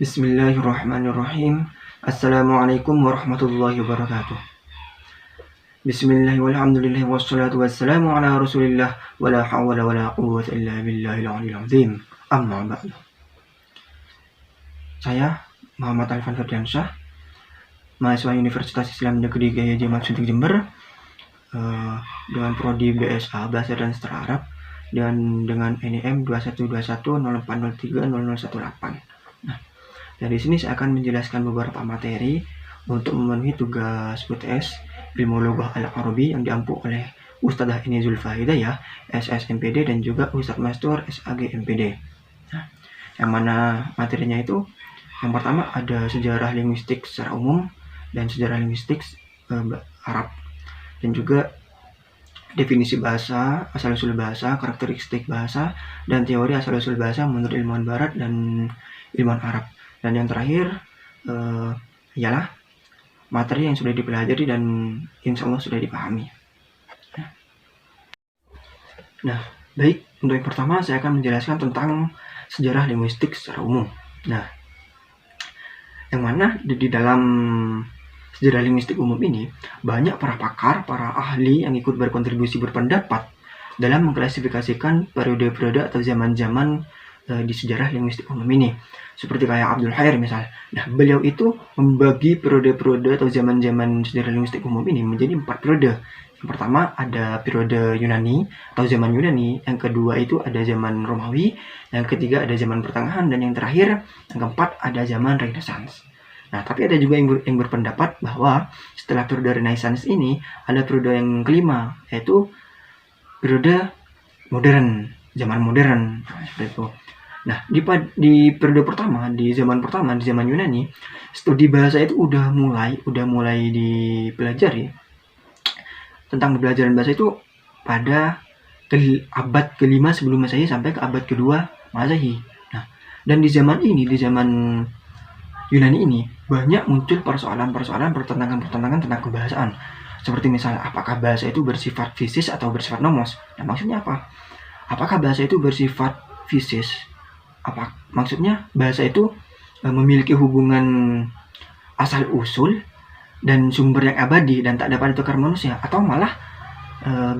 Bismillahirrahmanirrahim. Assalamualaikum warahmatullahi wabarakatuh. Bismillah walhamdulillah wassalatu wassalamu ala rasulillah wala hawla wala quwwata illa billahil aliyil azim. Amma ba'du. Saya Muhammad Alfan Ferdiansyah, mahasiswa Universitas Islam Negeri Gaya Jamal Suntik Jember, dengan prodi BSA Bahasa dan Sastra Arab dan dengan NIM 212104030018. Nah, dari sini saya akan menjelaskan beberapa materi untuk memenuhi tugas UTS Ilmu Lughah Al-Arabi yang diampu oleh Ustadzah Ini Zulfa Hidayah, SSMPD, dan juga Ustadz Mastur SAG MPD. Nah, yang mana materinya itu, yang pertama ada sejarah linguistik secara umum dan sejarah linguistik Arab, dan juga definisi bahasa, asal-usul bahasa, karakteristik bahasa, dan teori asal-usul bahasa menurut ilmuwan barat dan ilmuwan Arab. Dan yang terakhir ialah materi yang sudah dipelajari dan insya Allah sudah dipahami. Nah, baik, untuk yang pertama saya akan menjelaskan tentang sejarah linguistik secara umum. Nah, yang mana di dalam sejarah linguistik umum ini banyak para pakar, para ahli yang ikut berkontribusi berpendapat dalam mengklasifikasikan periode-periode atau zaman-zaman di sejarah linguistik umum ini, seperti kayak Abdul Khair misal. Nah, beliau itu membagi periode-periode atau zaman-zaman sejarah linguistik umum ini menjadi 4 periode. Yang pertama ada periode Yunani atau zaman Yunani, yang kedua itu ada zaman Romawi, yang ketiga ada zaman pertengahan, dan yang terakhir, yang keempat, ada zaman Renaissance. Nah, tapi ada juga yang berpendapat bahwa setelah periode Renaissance ini ada periode yang kelima, yaitu periode modern, zaman modern. Nah, seperti itu. Nah, di periode pertama, di zaman Yunani, studi bahasa itu udah mulai dipelajari. Tentang pembelajaran bahasa itu pada abad ke-5 sebelum Masehi sampai ke abad ke-2 Masehi. Nah, dan di zaman Yunani ini banyak muncul persoalan-persoalan, pertentangan tentang kebahasaan. Seperti misal, apakah bahasa itu bersifat fisis atau bersifat nomos? Nah, maksudnya apa? Apakah bahasa itu bersifat fisis? Maksudnya bahasa itu memiliki hubungan asal-usul dan sumber yang abadi dan tak dapat ditukar manusia, atau malah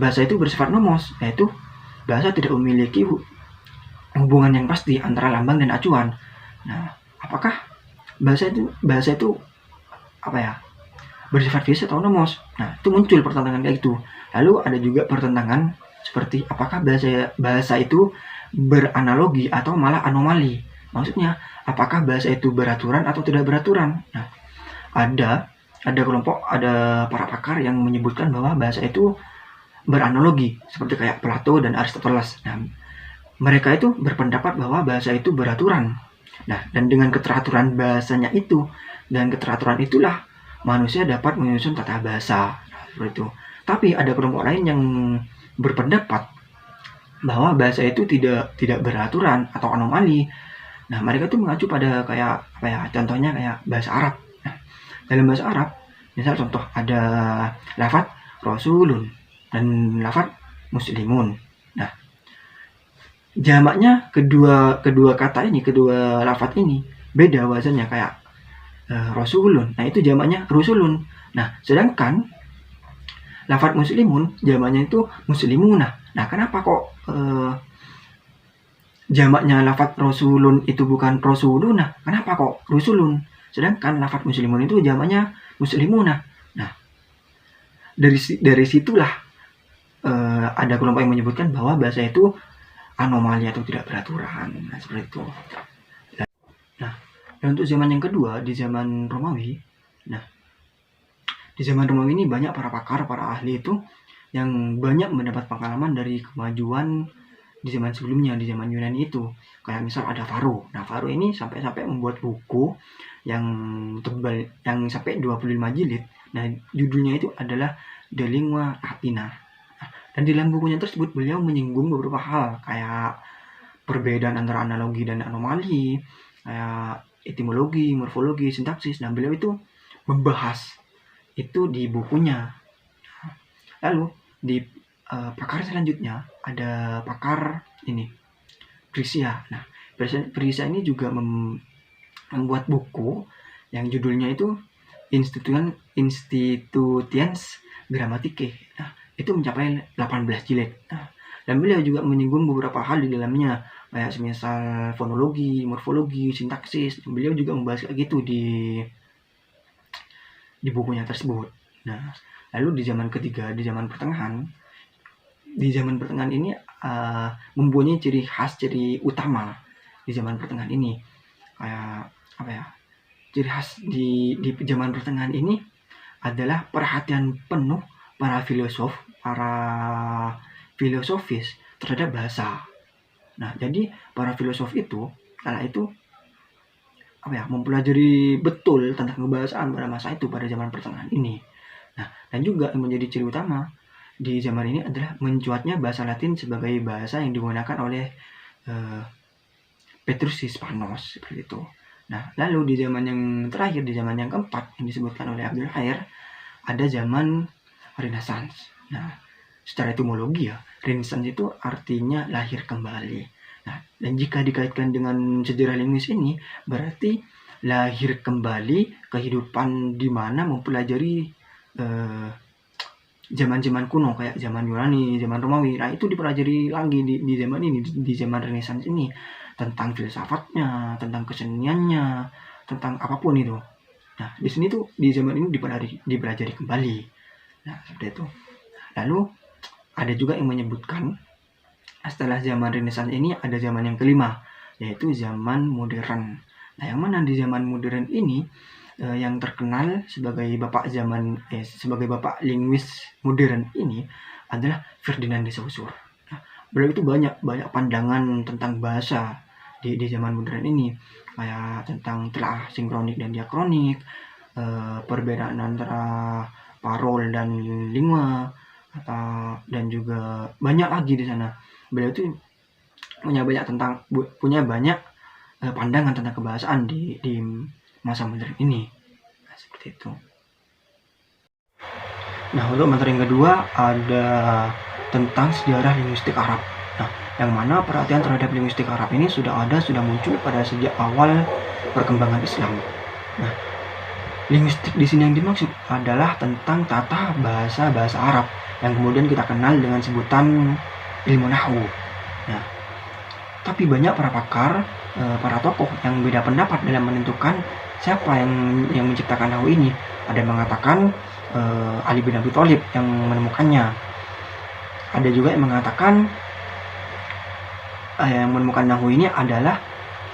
bahasa itu bersifat nomos, yaitu bahasa tidak memiliki hubungan yang pasti antara lambang dan acuan. Nah, apakah bahasa itu bersifat fisis atau nomos? Nah, itu muncul pertentangan kayak gitu. Lalu ada juga pertentangan seperti apakah bahasa itu beranalogi atau malah anomali. Maksudnya, apakah bahasa itu beraturan atau tidak beraturan? Nah, ada para pakar yang menyebutkan bahwa bahasa itu beranalogi, seperti kayak Plato dan Aristoteles. Nah, mereka itu berpendapat bahwa bahasa itu beraturan. Nah, dan dengan keteraturan bahasanya itu, dan keteraturan itulah manusia dapat menyusun tata bahasa. Nah, seperti itu. Tapi ada kelompok lain yang berpendapat bahwa bahasa itu tidak beraturan atau anomali. Nah, mereka itu mengacu pada contohnya kayak bahasa Arab. Nah, dalam bahasa Arab, misal contoh ada lafaz Rasulun dan lafaz Muslimun. Nah, jamaknya kedua lafaz ini beda wazannya, kayak Rasulun. Nah, itu jamaknya Rusulun. Nah, sedangkan lafaz Muslimun jamaknya itu Muslimunah. Nah, kenapa kok jamaknya lafaz Rasulun itu bukan Rasulunah? Kenapa kok Rusulun? Sedangkan lafaz Muslimun itu jamaknya Muslimunah. Nah, dari situlah ada kelompok yang menyebutkan bahwa bahasa itu anomali atau tidak beraturan. Nah, seperti itu. Nah, dan untuk zaman yang kedua, di zaman Romawi. Nah, di zaman Romawi ini banyak para pakar, para ahli itu yang banyak mendapat pengalaman dari kemajuan di zaman sebelumnya, di zaman Yunani itu. Kayak misal ada Varro. Nah, Varro ini sampai membuat buku yang tebal, yang sampai 25 jilid. Nah, judulnya itu adalah De Lingua Latina. Dan di dalam bukunya tersebut beliau menyinggung beberapa hal, kayak perbedaan antara analogi dan anomali, kayak etimologi, morfologi, sintaksis. Nah, beliau itu membahas itu di bukunya. Lalu di pakar selanjutnya ada pakar ini, Frisia. Nah, Frisia ini juga membuat buku yang judulnya itu Institutions Grammatikae. Nah, itu mencapai 18 jilid. Nah, dan beliau juga menyinggung beberapa hal di dalamnya, kayak semisal fonologi, morfologi, sintaksis. Beliau juga membahas kayak gitu di bukunya tersebut. Nah, lalu di zaman ketiga, di zaman pertengahan ini mempunyai ciri khas, ciri utama di zaman pertengahan ini. Kayak apa ya? Ciri khas di zaman pertengahan ini adalah perhatian penuh para filosofis terhadap bahasa. Nah, jadi para filosof itu kala itu mempelajari betul tentang kebahasaan pada masa itu, pada zaman pertengahan ini. Nah, dan juga yang menjadi ciri utama di zaman ini adalah mencuatnya bahasa Latin sebagai bahasa yang digunakan oleh Petrus Hispanos, seperti itu. Nah, lalu di zaman yang terakhir, di zaman yang keempat yang disebutkan oleh Abdul Khair, ada zaman Renaissance. Nah, secara etimologi ya, Renaissance itu artinya lahir kembali. Nah, dan jika dikaitkan dengan sejarah linguis ini, berarti lahir kembali kehidupan di mana mempelajari zaman-zaman kuno, kayak zaman Yunani, zaman Romawi. Nah, itu dipelajari lagi di zaman ini, di zaman Renaissance ini, tentang filsafatnya, tentang keseniannya, tentang apapun itu. Nah, di sini tuh di zaman ini dipelajari kembali. Nah, seperti itu. Lalu ada juga yang menyebutkan setelah zaman Renaissance ini ada zaman yang kelima, yaitu zaman modern. Nah, yang mana di zaman modern ini yang terkenal sebagai bapak linguis modern ini adalah Ferdinand de Saussure. Nah, beliau itu banyak pandangan tentang bahasa di zaman modern ini, kayak tentang telah sinkronik dan diakronik, perbedaan antara parol dan lingua, dan juga banyak lagi di sana. Beliau itu punya banyak pandangan tentang kebahasaan di masa modern ini. Nah, seperti itu. Nah, untuk materi yang kedua ada tentang sejarah linguistik Arab. Nah, yang mana perhatian terhadap linguistik Arab ini sudah muncul pada sejak awal perkembangan Islam. Nah, linguistik di sini yang dimaksud adalah tentang tata bahasa Arab yang kemudian kita kenal dengan sebutan ilmu nahwu. Nah, tapi banyak para pakar, para tokoh yang beda pendapat dalam menentukan siapa yang menciptakan nahwu ini. Ada yang mengatakan Ali bin Abi Thalib yang menemukannya. Ada juga yang mengatakan yang menemukan nahwu ini adalah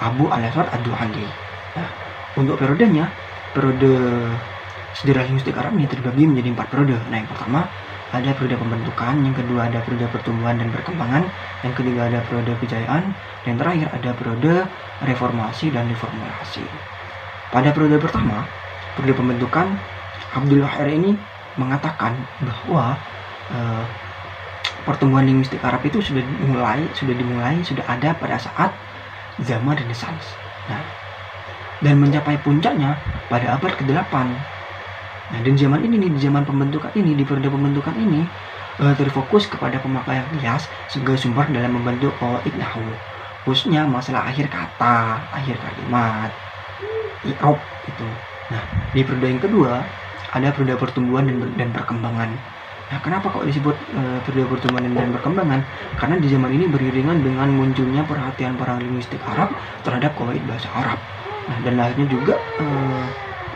Abu al-Aswad ad-Duhali. Nah, untuk periode sejarah linguistik Arab ini terbagi menjadi 4 periode. Nah, yang pertama ada periode pembentukan, yang kedua ada periode pertumbuhan dan perkembangan, yang ketiga ada periode kejayaan, dan terakhir ada periode reformasi dan reformulasi. Pada periode pertama, periode pembentukan, Abdul Khair ini mengatakan bahwa pertumbuhan linguistik Arab itu sudah ada pada saat zaman Renaissance. Nah, dan mencapai puncaknya pada abad ke-8. Nah, di zaman ini, di zaman pembentukan ini, di periode pembentukan ini terfokus kepada pemakaian kias sebagai sumber dalam membentuk qawaid nahwu, khususnya masalah akhir kata, akhir kalimat, i'rab itu. Nah, di periode yang kedua ada periode pertumbuhan dan perkembangan. Nah, kenapa kok disebut periode pertumbuhan dan perkembangan? Karena di zaman ini beriringan dengan munculnya perhatian para linguistik Arab terhadap qawaid bahasa Arab. Nah, dan akhirnya juga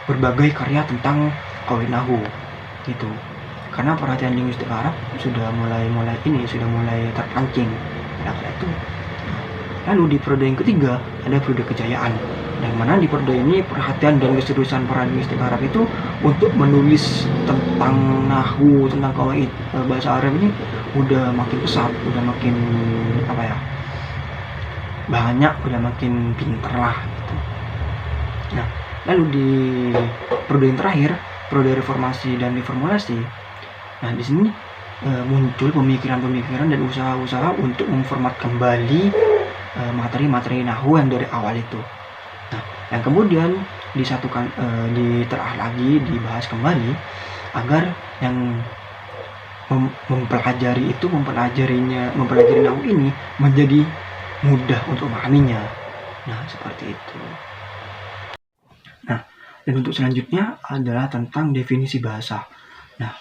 berbagai karya tentang qawaid nahwu gitu. Karena perhatian linguistik Arab sudah mulai terpancing pada kala itu. Lalu di periode yang ketiga ada periode kejayaan, yang mana di periode ini perhatian dan keseriusan para linguistik Arab itu untuk menulis tentang nahwu, tentang qawaid bahasa Arab ini udah makin pesat, udah makin banyak, udah makin pinter lah gitu. Nah, lalu di periode yang terakhir, periode reformasi dan reformulasi. Nah, di sini muncul pemikiran-pemikiran dan usaha-usaha untuk memformat kembali materi-materi nahwu yang dari awal itu. Nah, yang kemudian dibahas kembali agar yang mempelajari nahwu ini menjadi mudah untuk memahaminya. Nah, seperti itu. Dan untuk selanjutnya adalah tentang definisi bahasa. Nah,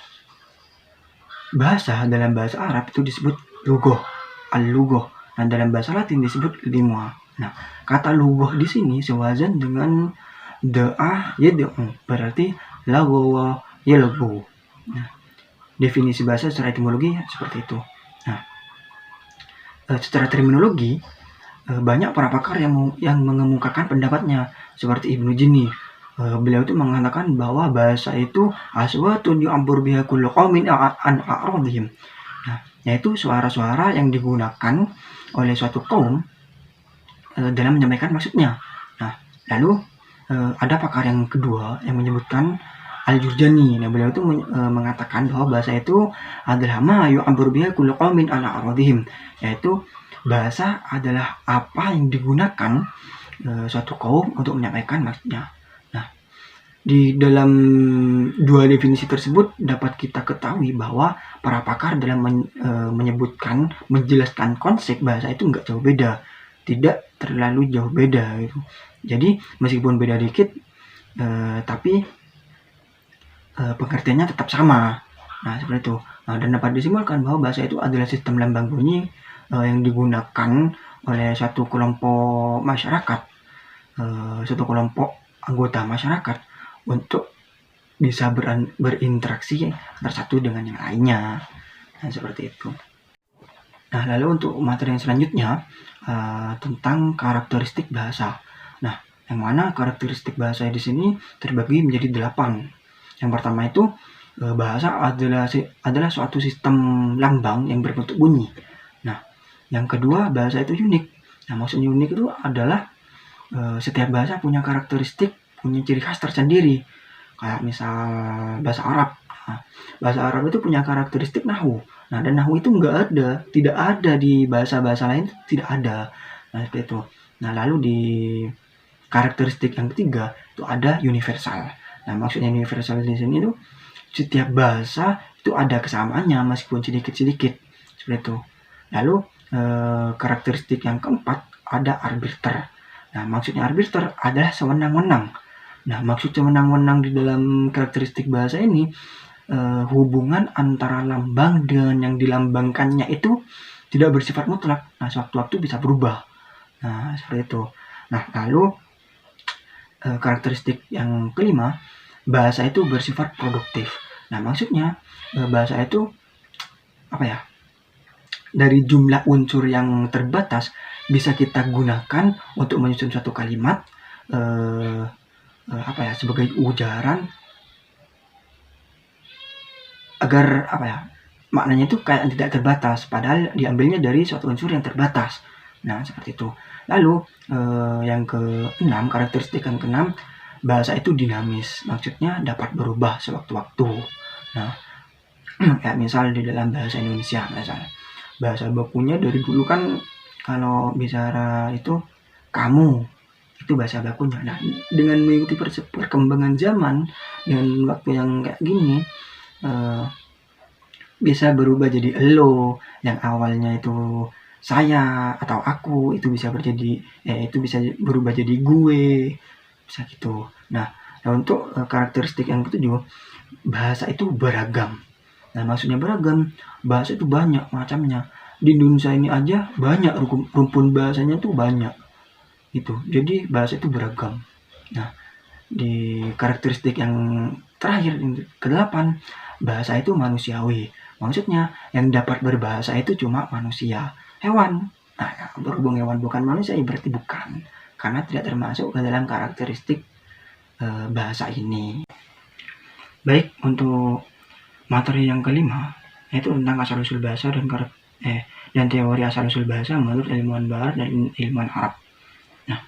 bahasa dalam bahasa Arab itu disebut lugoh, al-lugoh. Nah, dalam bahasa Latin disebut lingua. Nah, kata lugoh di sini sewazan dengan da'a yad'u, berarti lagawa yalgu. Nah, definisi bahasa secara etimologi seperti itu. Nah, secara terminologi banyak para pakar yang mengemukakan pendapatnya, seperti Ibnu Jini. Beliau itu mengatakan bahwa bahasa itu aswatun yu'abbur biha kullu qaumin an a'radihim. Nah, yaitu suara-suara yang digunakan oleh suatu kaum dalam menyampaikan maksudnya. Nah, lalu ada pakar yang kedua yang menyebutkan Al-Jurjani. Nah, beliau itu mengatakan bahwa bahasa itu adalah ma yu'abbur biha kullu qaumin an a'radihim, yaitu bahasa adalah apa yang digunakan suatu kaum untuk menyampaikan maksudnya. Nah, di dalam dua definisi tersebut dapat kita ketahui bahwa para pakar dalam menyebutkan, menjelaskan konsep bahasa itu nggak jauh beda, tidak terlalu jauh beda gitu. Jadi meskipun beda dikit, tapi pengertiannya tetap sama. Nah, seperti itu. Nah, dan dapat disimpulkan bahwa bahasa itu adalah sistem lambang bunyi yang digunakan oleh satu kelompok masyarakat, satu kelompok anggota masyarakat untuk bisa berinteraksi antara satu dengan yang lainnya. Nah, seperti itu. Nah, lalu untuk materi yang selanjutnya tentang karakteristik bahasa. Nah, yang mana karakteristik bahasa di sini terbagi menjadi 8. Yang pertama itu bahasa adalah suatu sistem lambang yang berbentuk bunyi. Nah, yang kedua, bahasa itu unik. Nah, maksudnya unik itu adalah setiap bahasa punya karakteristik, punya ciri khas tersendiri. Kayak misal bahasa Arab. Nah, bahasa Arab itu punya karakteristik nahwu. Nah, dan nahwu itu tidak ada di bahasa-bahasa lain, tidak ada. Nah, seperti itu. Nah, lalu di karakteristik yang ketiga itu ada universal. Nah, maksudnya universal di sini itu setiap bahasa itu ada kesamaannya meskipun sedikit-sedikit, seperti itu. Lalu karakteristik yang keempat ada arbiter. Nah, maksudnya arbiter adalah sewenang-wenang. Nah, maksud sewenang-wenang di dalam karakteristik bahasa ini hubungan antara lambang dengan yang dilambangkannya itu tidak bersifat mutlak. Nah, sewaktu-waktu bisa berubah. Nah, seperti itu. Nah, lalu karakteristik yang kelima, bahasa itu bersifat produktif. Nah, maksudnya bahasa itu apa ya? Dari jumlah unsur yang terbatas bisa kita gunakan untuk menyusun suatu kalimat sebagai ujaran agar maknanya itu kayak tidak terbatas, padahal diambilnya dari suatu unsur yang terbatas. Nah, seperti itu. Lalu yang keenam, karakteristik yang keenam, bahasa itu dinamis, maksudnya dapat berubah sewaktu-waktu. Nah, kayak misal di dalam bahasa Indonesia, misalnya bahasa bakunya dari dulu kan kalau bicara itu kamu, itu bahasa bakunya. Nah, dengan mengikuti perkembangan zaman dengan waktu yang kayak gini, bisa berubah jadi elo, yang awalnya itu saya atau aku, itu bisa berubah jadi gue, bisa gitu. Nah, untuk karakteristik yang ketujuh, bahasa itu beragam. Nah, maksudnya beragam, bahasa itu banyak macamnya. Di Indonesia ini aja banyak rumpun bahasanya tuh banyak. Gitu. Jadi bahasa itu beragam. Nah, di karakteristik yang terakhir ke-8, bahasa itu manusiawi. Maksudnya yang dapat berbahasa itu cuma manusia. Hewan, nah, berhubung hewan bukan manusia, berarti bukan, karena tidak termasuk ke dalam karakteristik bahasa ini. Baik, untuk materi yang kelima yaitu tentang asal-usul bahasa dan teori asal-usul bahasa menurut ilmuwan Barat dan ilmuwan Arab. Nah,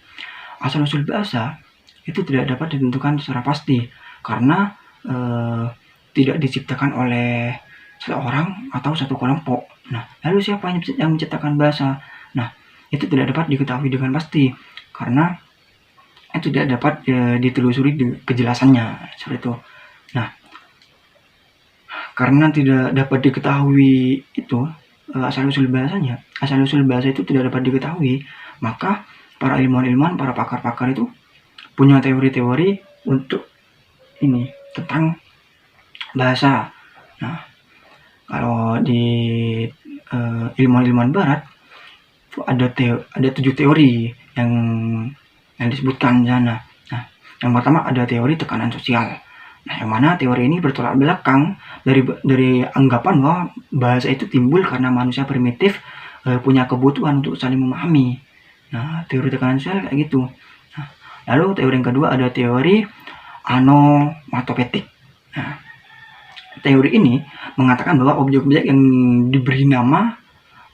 asal-usul bahasa itu tidak dapat ditentukan secara pasti karena tidak diciptakan oleh seorang atau satu kelompok. Nah, lalu siapa yang menciptakan bahasa? Nah, itu tidak dapat diketahui dengan pasti karena itu tidak dapat ditelusuri kejelasannya, seperti itu. Nah, karena tidak dapat diketahui itu asal-usul bahasa itu tidak dapat diketahui, maka para ilmuwan-ilmuwan, para pakar-pakar itu punya teori-teori untuk ini tentang bahasa. Nah, kalau di ilmuwan-ilmuwan barat ada 7 teori yang disebutkan di sana. Nah, yang pertama ada teori tekanan sosial. Nah, yang mana teori ini bertolak belakang dari anggapan bahwa bahasa itu timbul karena manusia primitif punya kebutuhan untuk saling memahami. Nah, teori tekanan sosial kayak gitu. Nah, lalu teori yang kedua ada teori onomatopetik. Nah, teori ini mengatakan bahwa objek-objek yang diberi nama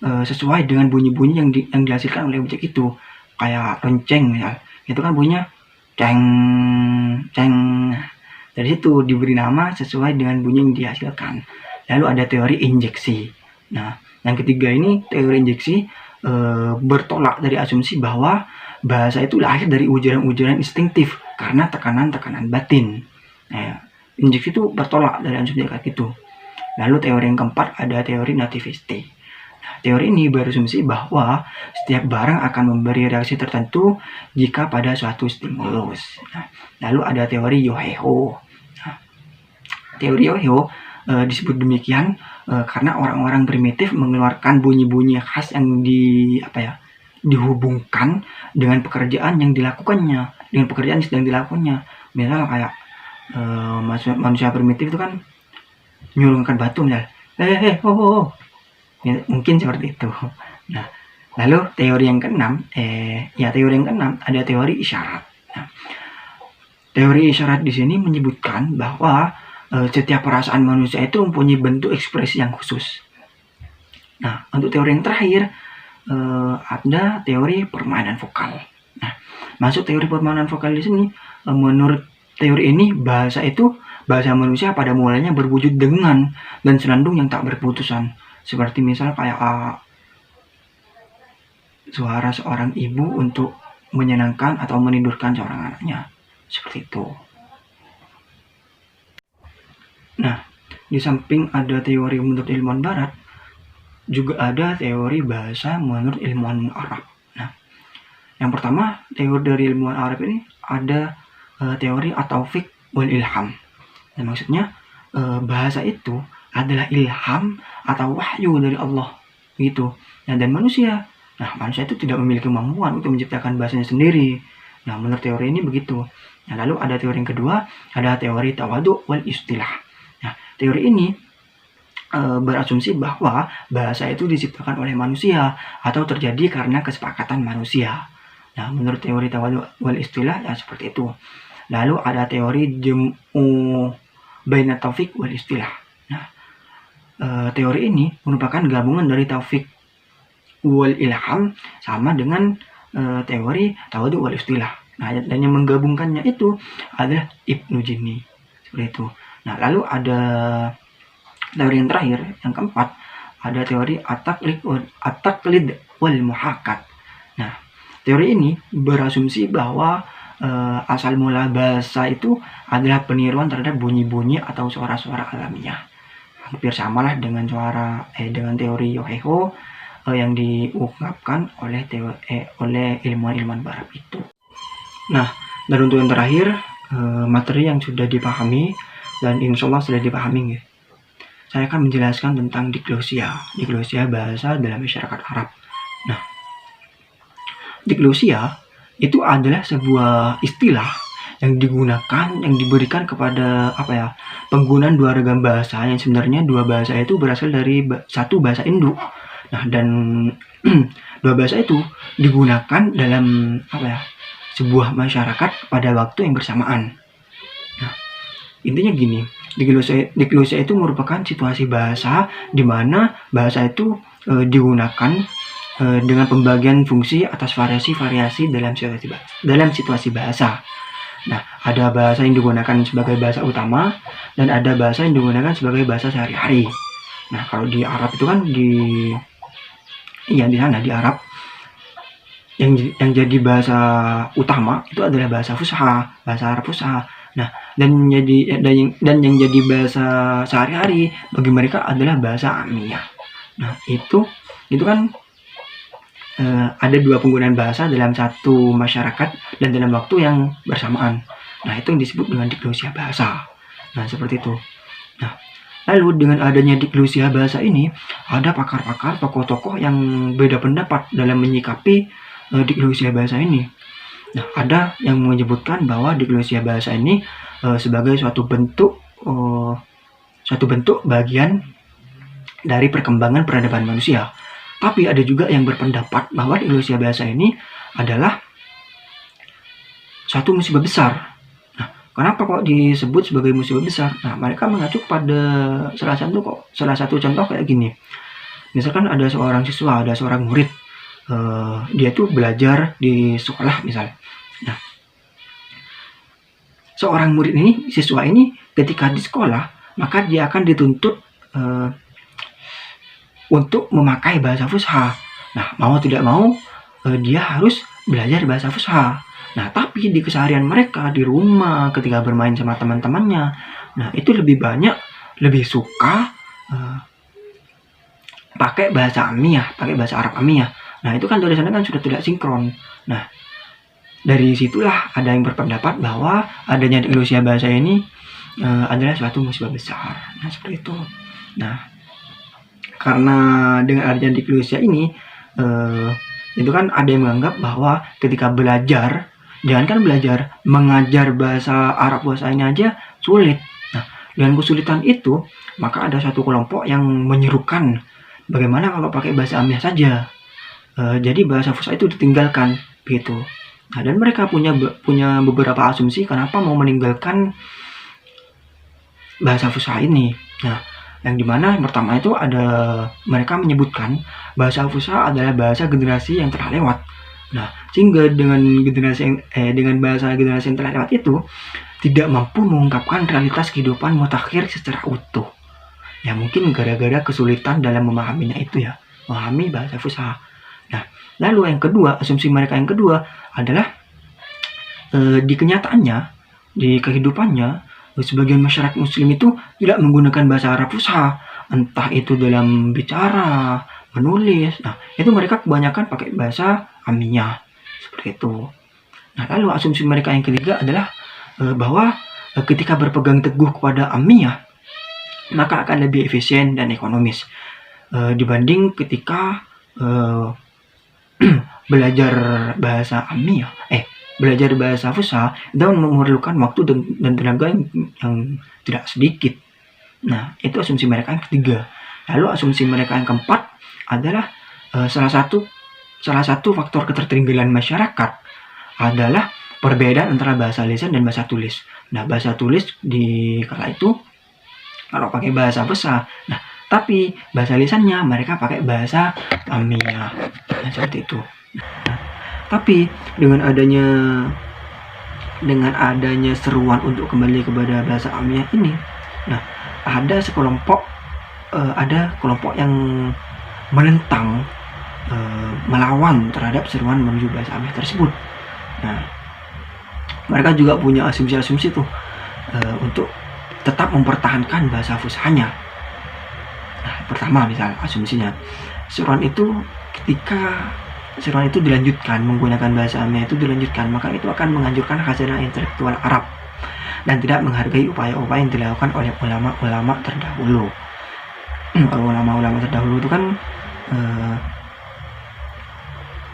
sesuai dengan bunyi-bunyi yang dihasilkan oleh objek itu. Kayak lonceng misal, itu kan bunyinya ceng ceng. Dari situ diberi nama sesuai dengan bunyi yang dihasilkan. Lalu ada teori injeksi. Nah, yang ketiga ini teori injeksi bertolak dari asumsi bahwa bahasa itu lahir dari ujaran-ujaran instinktif karena tekanan-tekanan batin. Nah, injeksi itu bertolak dari asumsi kayak gitu. Lalu teori yang keempat ada teori nativistik. Nah, teori ini berasumsi bahwa setiap barang akan memberi reaksi tertentu jika pada suatu stimulus. Nah, lalu ada teori Yoheho. Nah, teori Yoheho disebut demikian karena orang-orang primitif mengeluarkan bunyi-bunyi khas yang dihubungkan dengan pekerjaan yang dilakukannya, dengan pekerjaan yang sedang dilakukannya. Misal kayak manusia primitif itu kan nyurungkan batu misal, ya, mungkin seperti itu. Nah, lalu teori yang keenam ada teori isyarat. Nah, teori isyarat di sini menyebutkan bahwa setiap perasaan manusia itu mempunyai bentuk ekspresi yang khusus. Nah, untuk teori yang terakhir ada teori permainan vokal. Nah, masuk teori permainan vokal di sini, menurut teori ini bahasa manusia pada mulanya berwujud dengan dan senandung yang tak berputusan. Seperti misal kayak suara seorang ibu untuk menyenangkan atau menidurkan seorang anaknya. Seperti itu. Nah, di samping ada teori menurut ilmuwan barat, juga ada teori bahasa menurut ilmuwan Arab. Nah, yang pertama teori dari ilmuwan Arab ini ada teori at-taufiq wal ilham. Nah, maksudnya bahasa itu adalah ilham atau wahyu dari Allah gitu. Nah, dan manusia itu tidak memiliki kemampuan untuk menciptakan bahasanya sendiri. Nah, menurut teori ini begitu. Nah, lalu ada teori yang kedua, ada teori tawadu wal istilah. Nah, teori ini berasumsi bahwa bahasa itu diciptakan oleh manusia atau terjadi karena kesepakatan manusia. Nah, menurut teori tawadu wal istilah ya seperti itu. Lalu ada teori jam'u baina taufiq wal istilah. Nah, teori ini merupakan gabungan dari taufik wal ilham sama dengan teori tawadu wal istilah. Nah, dan yang menggabungkannya itu adalah Ibnu Jinni. Seperti itu. Nah, lalu ada teori yang terakhir, yang keempat, ada teori at-taqlid wal muhakkat. Nah, teori ini berasumsi bahwa asal mula bahasa itu adalah peniruan terhadap bunyi-bunyi atau suara-suara alamiah. Hampir samalah dengan teori Yoheho yang diungkapkan oleh ilmuwan-ilmuwan barat itu. Nah, dan untuk yang terakhir, materi yang sudah dipahami dan insya Allah sudah dipahami, saya akan menjelaskan tentang diglosia bahasa dalam masyarakat Arab. Nah, diglosia itu adalah sebuah istilah yang diberikan kepada penggunaan dua ragam bahasa yang sebenarnya dua bahasa itu berasal dari satu bahasa induk. Nah, dan dua bahasa itu digunakan dalam sebuah masyarakat pada waktu yang bersamaan. Nah, intinya gini, diglosia itu merupakan situasi bahasa di mana bahasa itu digunakan dengan pembagian fungsi atas variasi-variasi dalam situasi bahasa. Nah, ada bahasa yang digunakan sebagai bahasa utama dan ada bahasa yang digunakan sebagai bahasa sehari-hari. Nah, kalau di Arab itu kan di Arab yang jadi bahasa utama itu adalah bahasa Arab fusha. Nah, dan yang jadi bahasa sehari-hari bagi mereka adalah bahasa amiyah. Nah, itu kan ada dua penggunaan bahasa dalam satu masyarakat dan dalam waktu yang bersamaan. Nah, itu yang disebut dengan diglosia bahasa. Nah, seperti itu. Nah, lalu dengan adanya diglosia bahasa ini, ada pakar-pakar, tokoh-tokoh yang beda pendapat dalam menyikapi diglosia bahasa ini. Nah, ada yang menyebutkan bahwa diglosia bahasa ini sebagai suatu bentuk bagian dari perkembangan peradaban manusia. Tapi ada juga yang berpendapat bahwa diglosia bahasa ini adalah suatu musibah besar. Nah, kenapa kok disebut sebagai musibah besar? Nah, mereka mengacu pada salah satu contoh kayak gini. Misalkan ada seorang siswa, ada seorang murid, dia tuh belajar di sekolah misalnya. Nah, seorang murid ini, siswa ini, ketika di sekolah, maka dia akan dituntut untuk memakai bahasa fusha. Nah, mau tidak mau, dia harus belajar bahasa fusha. Nah, tapi di keseharian mereka, di rumah, ketika bermain sama teman-temannya, nah itu lebih suka pakai bahasa Amiyah, pakai bahasa Arab Amiyah. Nah, itu kan tulisannya kan sudah tidak sinkron. Nah, dari situlah ada yang berpendapat bahwa adanya diglosia bahasa ini adalah suatu musibah besar. Nah, seperti itu. Nah, karena dengan adanya diglosia ini, itu kan ada yang menganggap bahwa ketika belajar, jangankan belajar, mengajar bahasa Arab bahasa ini aja sulit. Nah, dengan kesulitan itu, maka ada satu kelompok yang menyerukan bagaimana kalau pakai bahasa Amiyah saja. Jadi bahasa fusha itu ditinggalkan, gitu. Nah, dan mereka punya beberapa asumsi kenapa mau meninggalkan bahasa fusha ini. Nah, yang dimana pertama itu ada mereka menyebutkan bahasa fusha adalah bahasa generasi yang telah lewat. Nah, sehingga dengan bahasa generasi yang telah lewat itu tidak mampu mengungkapkan realitas kehidupan mutakhir secara utuh. Ya mungkin gara-gara kesulitan dalam memahaminya itu ya, memahami bahasa fusha. Nah, lalu yang kedua, asumsi mereka yang kedua adalah di kenyataannya, di kehidupannya, sebagian masyarakat muslim itu tidak menggunakan bahasa Arab fusha, entah itu dalam bicara, menulis. Nah, itu mereka kebanyakan pakai bahasa Amiyah, seperti itu. Nah, lalu asumsi mereka yang ketiga adalah bahwa ketika berpegang teguh kepada Amiyah, maka akan lebih efisien dan ekonomis dibanding ketika belajar bahasa Amiyah, belajar bahasa fusha dan memerlukan waktu dan tenaga yang tidak sedikit. Nah, itu asumsi mereka yang ketiga. Lalu asumsi mereka yang keempat adalah salah satu faktor ketertinggalan masyarakat adalah perbedaan antara bahasa lisan dan bahasa tulis. Nah, bahasa tulis di kala itu kalau pakai bahasa fusha. Nah, tapi bahasa lisannya mereka pakai bahasa Amiyah. Nah, seperti itu. Nah, tapi dengan adanya seruan untuk kembali kepada bahasa Amiyah ini, nah ada kelompok yang menentang, melawan terhadap seruan menuju bahasa Amiyah tersebut. Nah, mereka juga punya asumsi-asumsi tuh untuk tetap mempertahankan bahasa fushanya. Nah, pertama misal asumsinya seruan itu dilanjutkan menggunakan bahasa Amiyah itu dilanjutkan, maka itu akan menghancurkan khazanah intelektual Arab dan tidak menghargai upaya-upaya yang dilakukan oleh ulama-ulama terdahulu. Kalau ulama-ulama terdahulu itu kan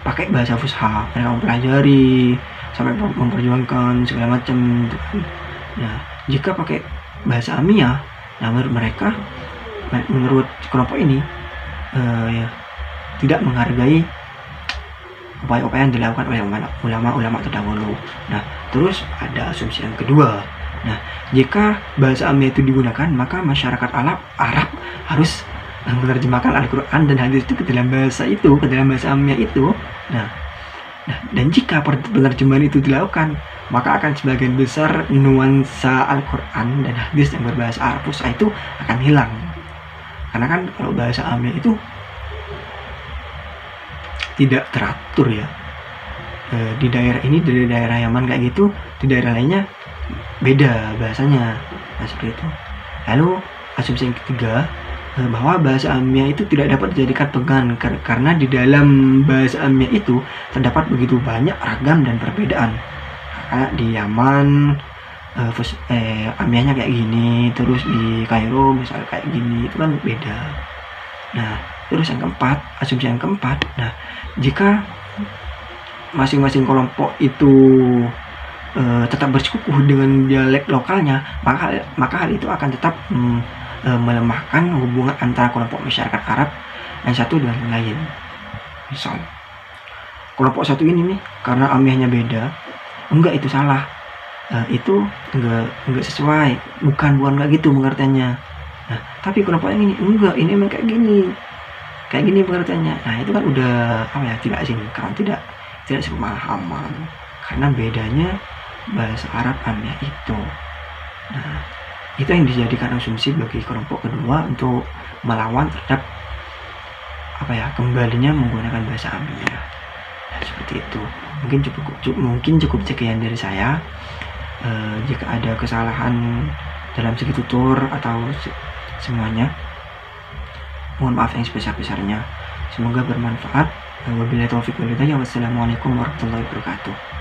pakai bahasa fusha, mereka mempelajari sampai memperjuangkan segala macam. Nah, jika pakai bahasa Amiyah, nah menurut kelompok ini tidak menghargai upaya-upaya yang dilakukan oleh ulama-ulama terdahulu. Nah, terus ada asumsi yang kedua. Nah, jika bahasa Amiyah itu digunakan, maka masyarakat Arab harus menerjemahkan Al-Quran dan hadis itu ke dalam bahasa Amiyah itu. Nah, dan jika penerjemahan itu dilakukan, maka akan sebagian besar nuansa Al-Quran dan hadis yang berbahasa Arab fusha itu akan hilang. Karena kan kalau bahasa Amiyah itu tidak teratur ya, di daerah ini, di daerah Yaman kayak gitu, di daerah lainnya beda bahasanya. Nah, seperti itu. Lalu asumsi yang ketiga, bahwa bahasa Amiyah itu tidak dapat dijadikan pegangan karena di dalam bahasa Amiyah itu terdapat begitu banyak ragam dan perbedaan. Kayak di Yaman, Amianya kayak gini, terus di Kairo misalnya kayak gini, itu kan beda. Nah, terus yang keempat, asumsi yang keempat, nah jika masing-masing kelompok itu tetap bersikukuh dengan dialek lokalnya, maka hal itu akan tetap melemahkan hubungan antara kelompok masyarakat Arab yang satu dengan yang lain. Misal kelompok satu ini nih, karena amiyahnya beda, enggak itu salah, itu enggak sesuai, bukan enggak gitu pengertiannya. Nah, tapi kelompok yang ini enggak, ini emang kayak gini pengertiannya. Nah, itu kan udah tidak sinkron, tidak sepemahaman, karena bedanya bahasa Arab amiyah itu. Nah, itu yang dijadikan asumsi bagi kelompok kedua untuk melawan terhadap kembalinya menggunakan bahasa amiyah. Nah, seperti itu. Mungkin cukup sekian dari saya. Jika ada kesalahan dalam segi tutur atau semuanya, mohon maaf yang sebesar-besarnya. Semoga bermanfaat. Wabillahi taufiq wal hidayah. Wassalamualaikum warahmatullahi wabarakatuh.